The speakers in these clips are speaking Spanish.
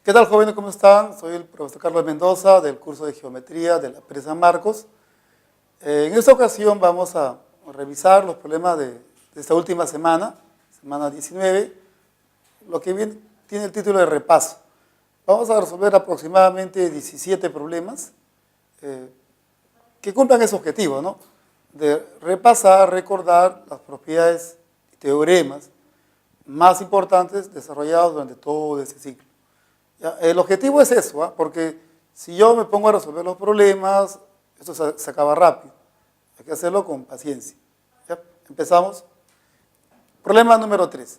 ¿Qué tal, jóvenes? ¿Cómo están? Soy el profesor Carlos Mendoza del curso de Geometría de la empresa San Marcos. En esta ocasión vamos a revisar los problemas de esta última semana, semana 19, lo que tiene el título de repaso. Vamos a resolver aproximadamente 17 problemas que cumplan ese objetivo, ¿no? De repasar, recordar las propiedades y teoremas más importantes desarrollados durante todo ese ciclo. ¿Ya? El objetivo es eso, ¿eh? Porque si yo me pongo a resolver los problemas, esto se acaba rápido. Hay que hacerlo con paciencia. ¿Ya? Empezamos. Problema número 3.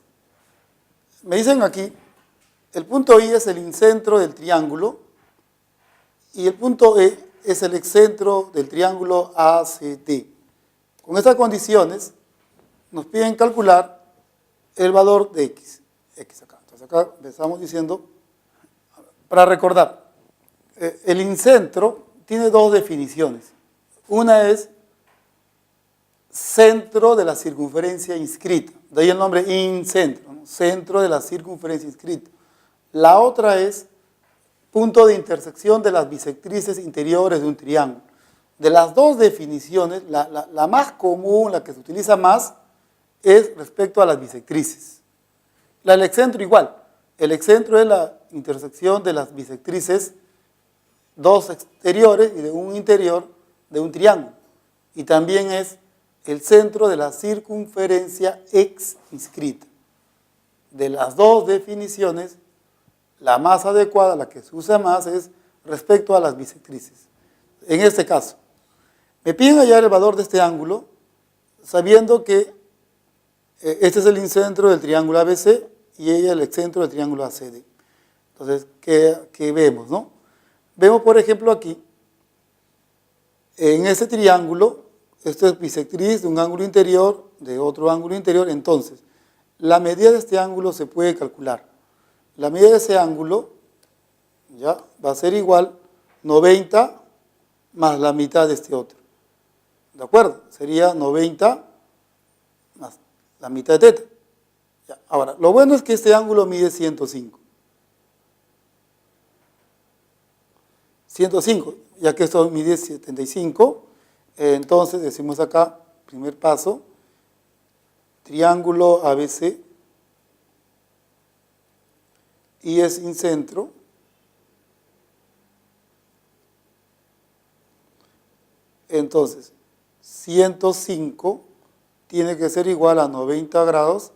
Me dicen aquí, el punto I es el incentro del triángulo y el punto E es el excentro del triángulo ACD. Con estas condiciones nos piden calcular el valor de X. X acá. Entonces acá empezamos diciendo, para recordar, el incentro tiene dos definiciones. Una es centro de la circunferencia inscrita, de ahí el nombre incentro, ¿no? Centro de la circunferencia inscrita. La otra es punto de intersección de las bisectrices interiores de un triángulo. De las dos definiciones, la más común, la que se utiliza más, es respecto a las bisectrices. La del excentro igual. El excentro es la intersección de las bisectrices, dos exteriores y de un interior de un triángulo. Y también es el centro de la circunferencia X inscrita. De las dos definiciones, la más adecuada, la que se usa más, es respecto a las bisectrices. En este caso, me piden hallar el valor de este ángulo, sabiendo que este es el incentro del triángulo ABC y ella el excentro del triángulo ACD. Entonces, ¿qué vemos, no? Vemos, por ejemplo, aquí, en este triángulo, esto es bisectriz de un ángulo interior, de otro ángulo interior. Entonces, la medida de este ángulo se puede calcular. La medida de ese ángulo ya va a ser igual 90 más la mitad de este otro. ¿De acuerdo? Sería 90 más la mitad de teta. Ya. Ahora, lo bueno es que este ángulo mide 105. 105, ya que esto mide 75, entonces decimos acá, primer paso, triángulo ABC y es incentro, entonces 105 tiene que ser igual a 90 grados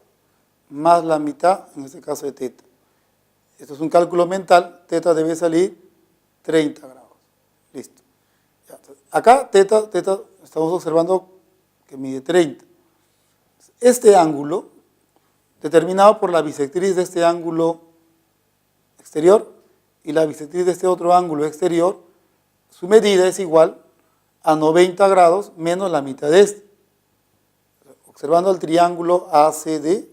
más la mitad, en este caso de teta. Esto es un cálculo mental, teta debe salir 30 grados. Listo. Ya, acá teta, estamos observando que mide 30. Este ángulo, determinado por la bisectriz de este ángulo exterior y la bisectriz de este otro ángulo exterior, su medida es igual a 90 grados menos la mitad de este. Observando el triángulo ACD,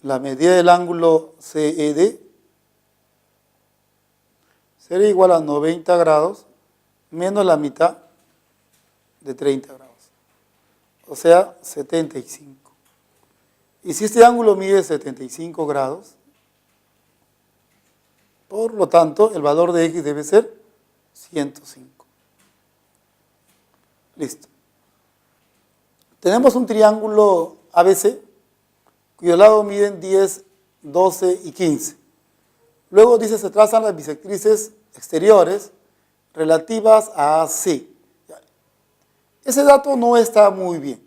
la medida del ángulo CED será igual a 90 grados menos la mitad de 30 grados, o sea, 75. Y si este ángulo mide 75 grados, por lo tanto, el valor de X debe ser 105. Listo. Tenemos un triángulo ABC, cuyos lados miden 10, 12 y 15. Luego dice, se trazan las bisectrices exteriores relativas a AC. Ese dato no está muy bien.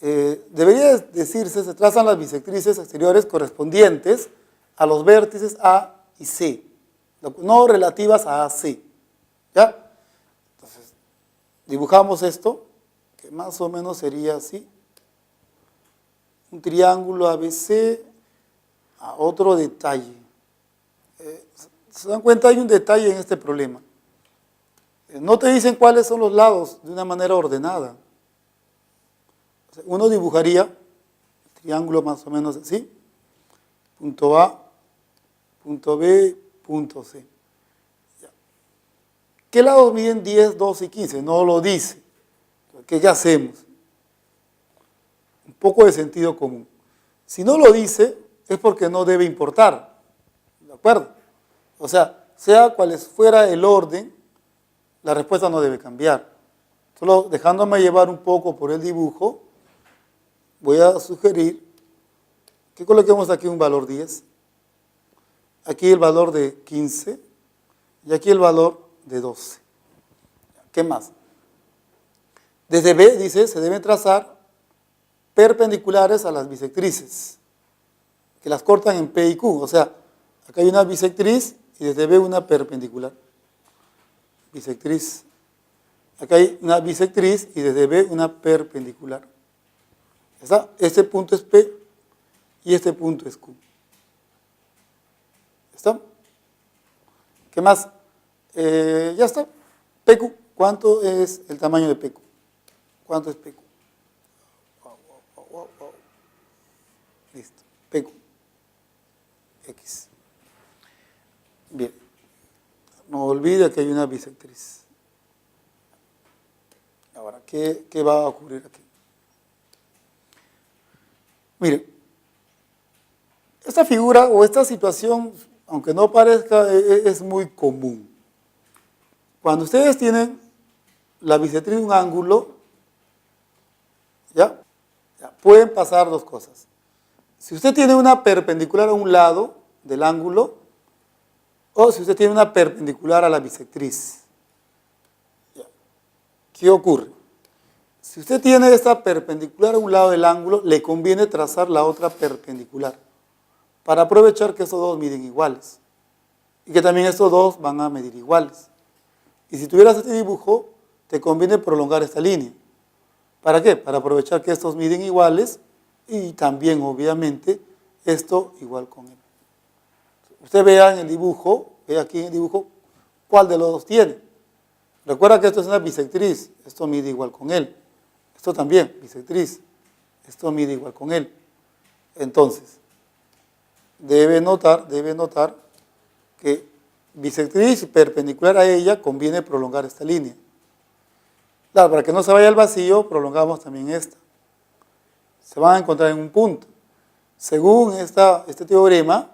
Debería decirse, se trazan las bisectrices exteriores correspondientes a los vértices A y C, no relativas a AC. ¿Ya? Entonces, dibujamos esto, que más o menos sería así. Un triángulo ABC, a otro detalle. ¿Se dan cuenta? Hay un detalle en este problema. No te dicen cuáles son los lados de una manera ordenada. Uno dibujaría el triángulo más o menos así. Punto A, punto B, punto C. ¿Qué lados miden 10, 12 y 15? No lo dice. ¿Qué hacemos? Un poco de sentido común. Si no lo dice, es porque no debe importar. acuerdo? O sea cual fuera el orden, la respuesta no debe cambiar. Solo dejándome llevar un poco por el dibujo, voy a sugerir que coloquemos aquí un valor 10, aquí el valor de 15 y aquí el valor de 12. ¿Qué más? Desde B, dice, se deben trazar perpendiculares a las bisectrices, que las cortan en P y Q. O sea, acá hay una bisectriz y desde B una perpendicular. Bisectriz. Acá hay una bisectriz y desde B una perpendicular. ¿Está? Este punto es P y este punto es Q. ¿Está? ¿Qué más? Ya está. PQ. ¿Cuánto es el tamaño de PQ? ¿Cuánto es PQ? Listo. PQ. X. Bien. No olvide que hay una bisectriz. Ahora, ¿qué va a ocurrir aquí? Mire, esta figura o esta situación, aunque no parezca, es muy común. Cuando ustedes tienen la bisectriz de un ángulo, ¿ya? Pueden pasar dos cosas. Si usted tiene una perpendicular a un lado del ángulo, o si usted tiene una perpendicular a la bisectriz. ¿Ya? ¿Qué ocurre? Si usted tiene esta perpendicular a un lado del ángulo, le conviene trazar la otra perpendicular, para aprovechar que estos dos miden iguales, y que también estos dos van a medir iguales. Y si tuvieras este dibujo, te conviene prolongar esta línea. ¿Para qué? Para aprovechar que estos miden iguales y también, obviamente, esto igual con él. Usted vea en el dibujo, ve aquí en el dibujo, ¿cuál de los dos tiene? Recuerda que esto es una bisectriz, esto mide igual con él. Esto también, bisectriz, esto mide igual con él. Entonces, debe notar que bisectriz y perpendicular a ella conviene prolongar esta línea. Claro, para que no se vaya al vacío, prolongamos también esta. Se van a encontrar en un punto. Según este teorema,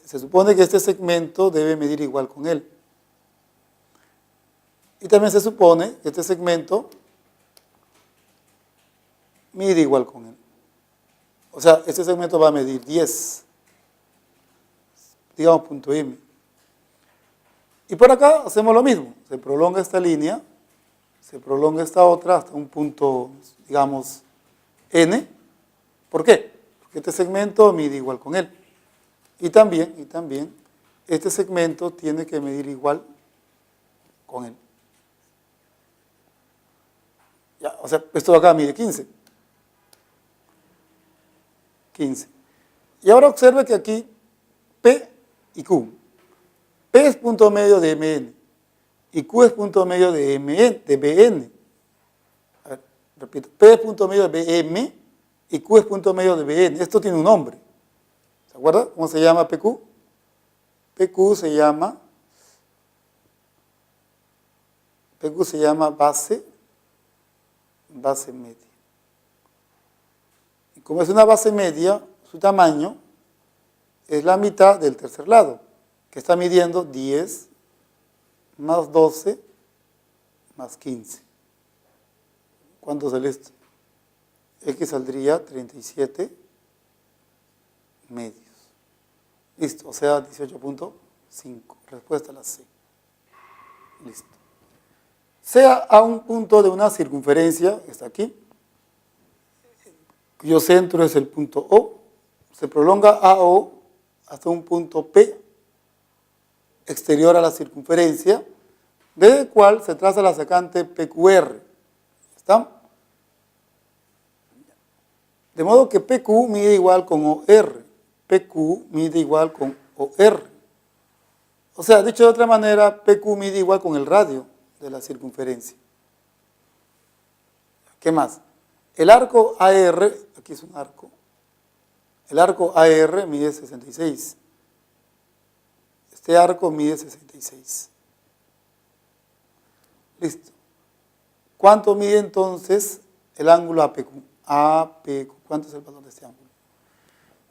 se supone que este segmento debe medir igual con él. Y también se supone que este segmento mide igual con él. O sea, este segmento va a medir 10. Digamos punto M. Y por acá hacemos lo mismo. Se prolonga esta línea, se prolonga esta otra hasta un punto, digamos, N. ¿Por qué? Porque este segmento mide igual con él. Y también, este segmento tiene que medir igual con él. Ya, o sea, esto de acá mide 15. 15. Y ahora observe que aquí P y Q. P es punto medio de MN y Q es punto medio de BN. A ver, repito, P es punto medio de BM y Q es punto medio de BN. Esto tiene un nombre. ¿Se acuerda cómo se llama PQ? PQ se llama base media. Y como es una base media, su tamaño es la mitad del tercer lado, que está midiendo 10 más 12 más 15. ¿Cuánto sale esto? X saldría 37 medios. Listo, o sea 18.5. Respuesta a la C. Listo. Sea a un punto de una circunferencia, que está aquí, cuyo centro es el punto O, se prolonga AO hasta un punto P exterior a la circunferencia, desde el cual se traza la secante PQR. ¿Está? De modo que PQ mide igual con OR. PQ mide igual con OR. O sea, dicho de otra manera, PQ mide igual con el radio de la circunferencia. ¿Qué más? El arco AR, aquí es un arco, el arco AR mide 66. Este arco mide 66. Listo. ¿Cuánto mide entonces el ángulo APQ? APQ. ¿Cuánto es el valor de este ángulo?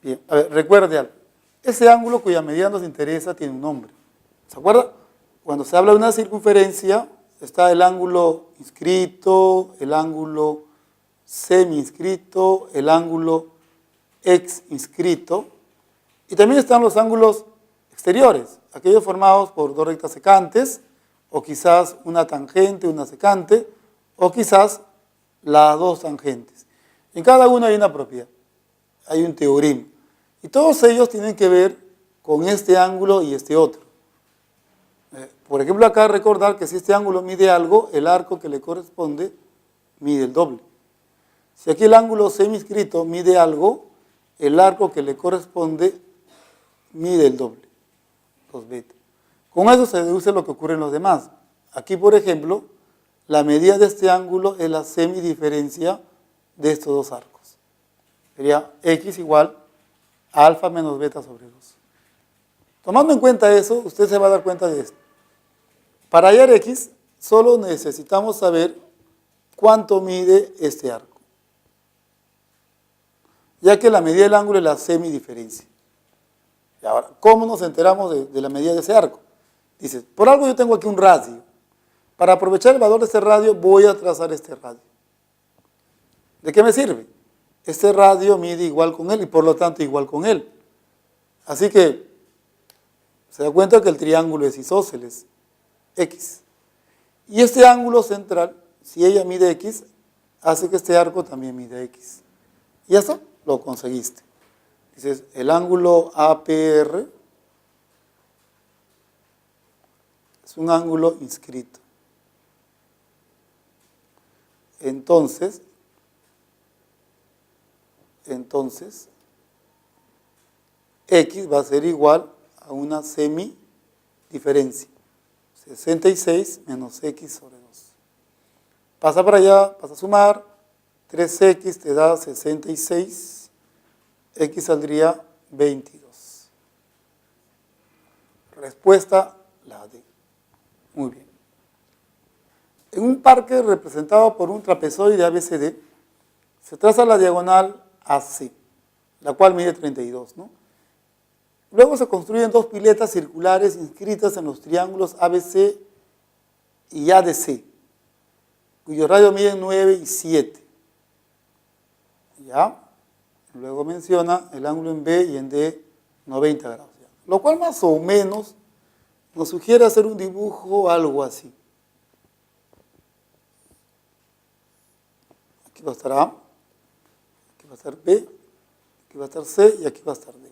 Bien, a ver, recuerde algo. Ese ángulo cuya medida nos interesa tiene un nombre. ¿Se acuerda? Cuando se habla de una circunferencia, está el ángulo inscrito, el ángulo semi-inscrito, el ángulo ex-inscrito, y también están los ángulos exteriores, aquellos formados por dos rectas secantes, o quizás una tangente, una secante, o quizás las dos tangentes. En cada uno hay una propiedad, hay un teorema, y todos ellos tienen que ver con este ángulo y este otro. Por ejemplo, acá recordar que si este ángulo mide algo, el arco que le corresponde mide el doble. Si aquí el ángulo semi-inscrito mide algo, el arco que le corresponde mide el doble, 2 beta. Con eso se deduce lo que ocurre en los demás. Aquí, por ejemplo, la medida de este ángulo es la semidiferencia de estos dos arcos. Sería x igual a alfa menos beta sobre 2. Tomando en cuenta eso, usted se va a dar cuenta de esto. Para hallar x, solo necesitamos saber cuánto mide este arco, ya que la medida del ángulo es la semidiferencia. Y ahora, ¿cómo nos enteramos de la medida de ese arco? Dice, por algo yo tengo aquí un radio. Para aprovechar el valor de este radio, voy a trazar este radio. ¿De qué me sirve? Este radio mide igual con él y por lo tanto igual con él. Así que, se da cuenta que el triángulo es isósceles, x. Y este ángulo central, si ella mide x, hace que este arco también mide x. Y eso lo conseguiste. Dices, el ángulo APR es un ángulo inscrito. Entonces, x va a ser igual a una semidiferencia. 66 menos x sobre 2. Pasa para allá, pasa a sumar. 3x te da 66. X saldría 22. Respuesta, la D. Muy bien. En un parque representado por un trapezoide ABCD, se traza la diagonal AC, la cual mide 32, ¿no? Luego se construyen dos piletas circulares inscritas en los triángulos ABC y ADC, cuyos radios miden 9 y 7. ¿Ya? Luego menciona el ángulo en B y en D 90 grados. ¿Ya? Lo cual más o menos nos sugiere hacer un dibujo algo así. Aquí va a estar A, aquí va a estar B, aquí va a estar C y aquí va a estar D.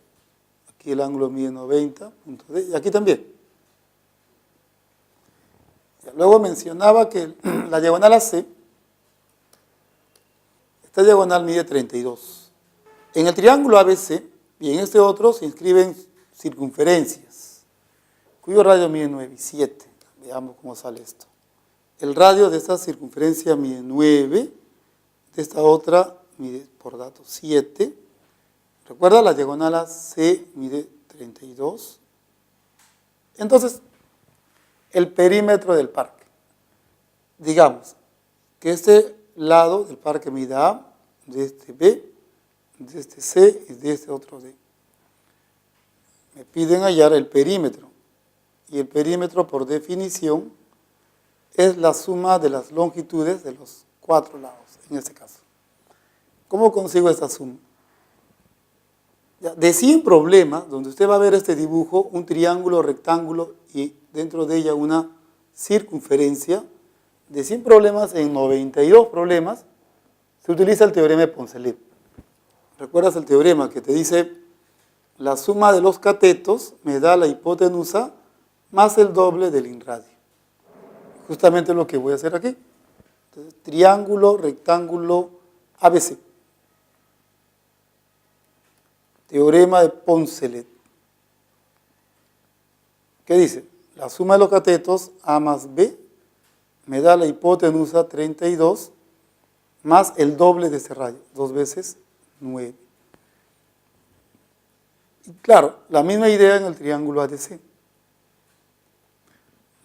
Aquí el ángulo mide 90, punto D, y aquí también. Luego mencionaba que la diagonal AC, esta diagonal mide 32. En el triángulo ABC y en este otro se inscriben circunferencias, cuyo radio mide 9 y 7. Veamos cómo sale esto. El radio de esta circunferencia mide 9, de esta otra mide por dato 7. Recuerda, la diagonal AC mide 32. Entonces, el perímetro del parque. Digamos que este lado del parque mide A, de este B, de este C y de este otro D. Me piden hallar el perímetro. Y el perímetro, por definición, es la suma de las longitudes de los 4 lados, en este caso. ¿Cómo consigo esta suma? De 100 problemas, donde usted va a ver este dibujo, un triángulo, rectángulo y dentro de ella una circunferencia, de 100 problemas, en 92 problemas, se utiliza el teorema de Poncelet. ¿Recuerdas el teorema que te dice la suma de los catetos me da la hipotenusa más el doble del inradio? Justamente lo que voy a hacer aquí. Entonces, triángulo, rectángulo, ABC. Teorema de Poncelet. ¿Qué dice? La suma de los catetos A más B me da la hipotenusa 32 más el doble de ese radio, 2 veces 9. Y claro, la misma idea en el triángulo ADC.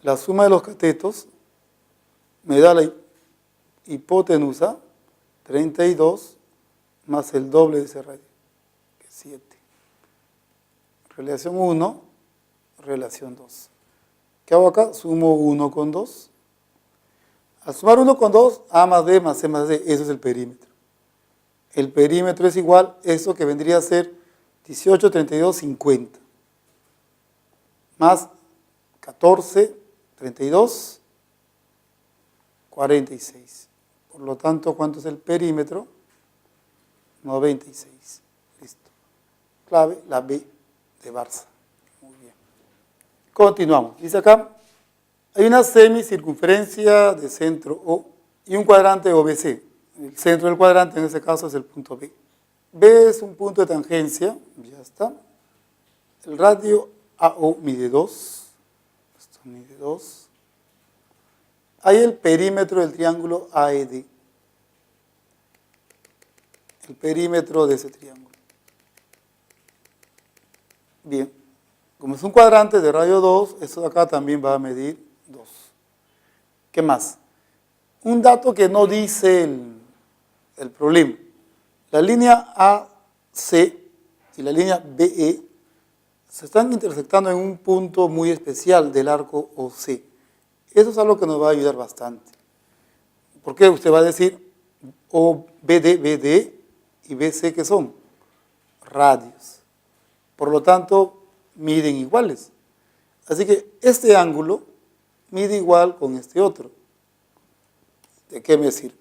La suma de los catetos me da la hipotenusa 32 más el doble de ese radio, que es 7. relación 1, relación 2. ¿Qué hago acá? Sumo 1 con 2. Al sumar 1 con 2, A más B más C más D, eso es el perímetro. El perímetro es igual a eso que vendría a ser 18, 32, 50. Más 14, 32, 46. Por lo tanto, ¿cuánto es el perímetro? 96. Listo. Clave, la B de Barça. Muy bien. Continuamos. Dice acá, hay una semicircunferencia de centro O y un cuadrante OBC. El centro del cuadrante en este caso es el punto B. B es un punto de tangencia, ya está. El radio AO mide 2. Esto mide 2. Hay el perímetro del triángulo AED. El perímetro de ese triángulo. Bien, como es un cuadrante de radio 2, esto de acá también va a medir 2. ¿Qué más? Un dato que no dice el problema. La línea AC y la línea BE se están intersectando en un punto muy especial del arco OC. Eso es algo que nos va a ayudar bastante. Porque usted va a decir OBD, BD y BC, ¿qué son? Radios. Por lo tanto, miden iguales. Así que este ángulo mide igual con este otro. ¿De qué me sirve?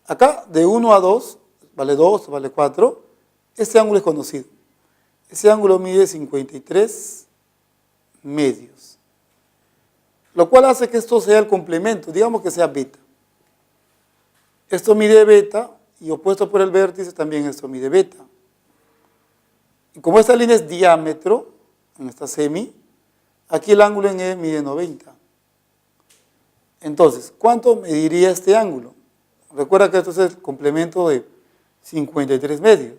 Acá, de 1 a 2, vale 2, vale 4, este ángulo es conocido. Ese ángulo mide 53 medios. Lo cual hace que esto sea el complemento, digamos que sea beta. Esto mide beta y opuesto por el vértice también esto mide beta. Y como esta línea es diámetro, en esta semi, aquí el ángulo en E mide 90. Entonces, ¿cuánto mediría este ángulo? Recuerda que esto es el complemento de 53 medios.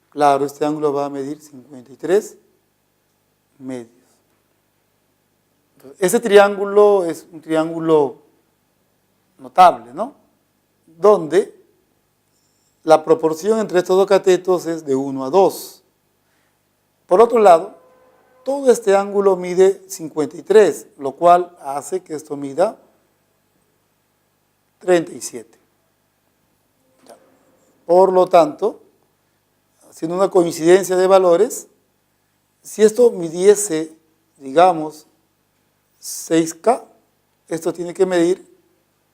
Claro, este ángulo va a medir 53 medios. Entonces, ese triángulo es un triángulo notable, ¿no? Donde la proporción entre estos dos catetos es de 1 a 2. Por otro lado, todo este ángulo mide 53, lo cual hace que esto mida 37. Por lo tanto, haciendo una coincidencia de valores, si esto midiese, digamos, 6K, esto tiene que medir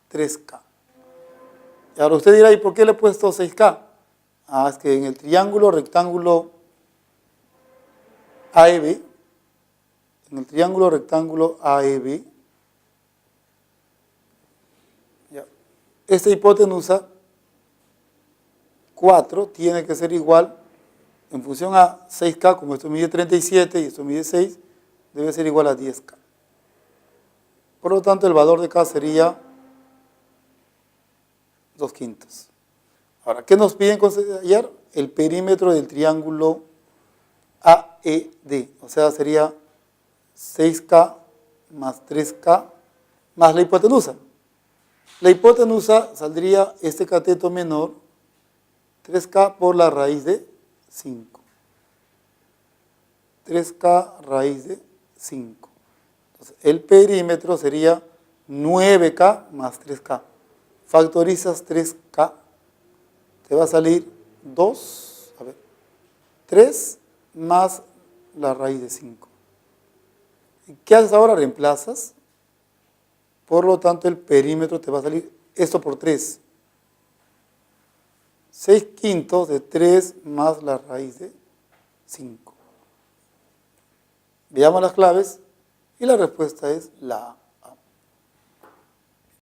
3K. Y ahora usted dirá, ¿y por qué le he puesto 6K? Ah, es que en el triángulo rectángulo AEB, esta hipotenusa 4 tiene que ser igual, en función a 6K, como esto mide 37 y esto mide 6, debe ser igual a 10K. Por lo tanto, el valor de K sería 2/5. Ahora, ¿qué nos piden hallar? El perímetro del triángulo AED, o sea, sería 6K más 3K más la hipotenusa. La hipotenusa saldría este cateto menor, 3K por la raíz de 5. 3K raíz de 5. Entonces, el perímetro sería 9K más 3K. Factorizas 3K, te va a salir 3 más la raíz de 5. ¿Qué haces ahora? Reemplazas. Por lo tanto, el perímetro te va a salir esto por 3. 6/5 de 3 más la raíz de 5. Veamos las claves y la respuesta es la A.